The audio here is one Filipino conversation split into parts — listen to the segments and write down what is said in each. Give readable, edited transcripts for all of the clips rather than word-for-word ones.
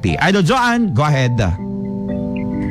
Idol Joanne, go ahead.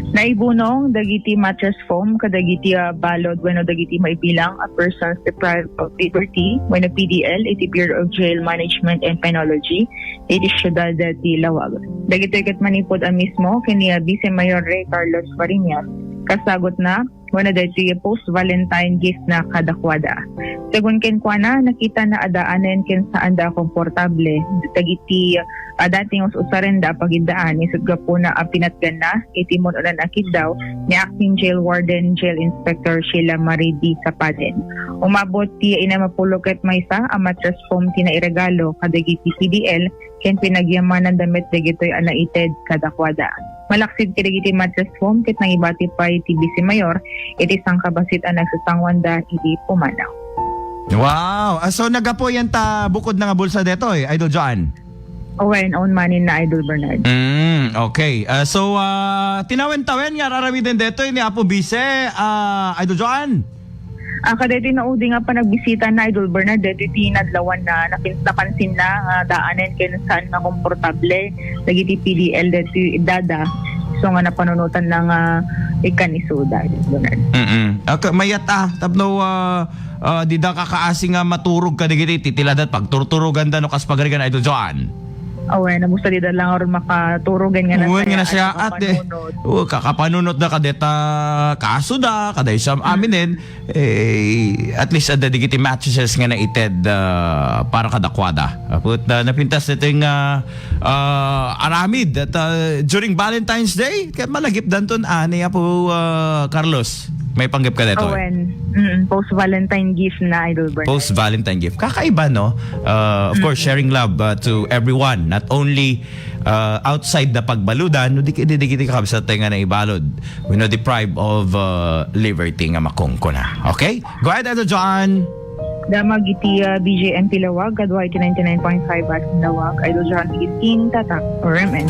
Naibunong dagiti mattress foam kadagiti balod wenno dagiti maibilang a persons deprived of liberty wenno PDL iti Bureau of Jail Management and Penology iti siyudad ti Lawag. Dagiti ket manipod a mismo kini Vice Mayor Ray Carlos Fariñas kasagot na wenno dagiti post Valentine gift na kadakwada. Segun ken kuana nakita na adaanen ken saan da komportable dagiti dating usarenda pagidaan isud gapo na pinatgan na iti monunan akid daw ni Acting Jail Warden Jail Inspector Sheila Marie D. Sapaden. Umabot ti inamapulo ket maysa a mattress foam tinairegalo kadagiti PDL ken pinagyamanan damit dagitoy anaited kadakwada. Malaksid kadagiti mattress foam ket nangibati pa iti Vice Mayor iti sangkabasit ang nagsasangwanda iti pumanaw. Wow! So nagapo yan ta bukod na nga bulsa detoy, Idol Joanne? Owen, own money na Idol Bernard. Okay. So, tinawen-tawen nga raramiden detoy ni Apo Vice, Idol Joanne? Kadeti na udi nga pa nagbisita na Idol Bernard, deti tinadlawan na napansin na daanen kaya saan na komportable dagiti PDL deti dada. So nga napanunutan ng ikanisuda, Idol Bernard. Okay, mayata tapno di da kakaasi nga maturog ka digiti titiladat pagturturugan da no kas pagarigan Idol Joanne. Awen, namusta di da lang aron makaturugan nga na uwan nga na siya at kakapanunot na kadeta kaso da kaday sa aminin at least ada digiti mattresses nga naited para kadakwada. Put napintas nito yung aramid at during Valentine's Day kaya malagip danton ani po Carlos. May panggap ka dito. Owen, post-Valentine gift na Idol Bernard. Post-Valentine gift. Kakaiba, no? Of course, sharing love to everyone. Not only outside na pagbaludan, no, di kita kabisat tayo nga na ibalod. We no deprive of liberty nga makongko na. Okay? Go ahead, Idol John. Damag iti BJMP Lawag, kadwa iti 99.5 at Lawag. Idol John, iting tatak or MN.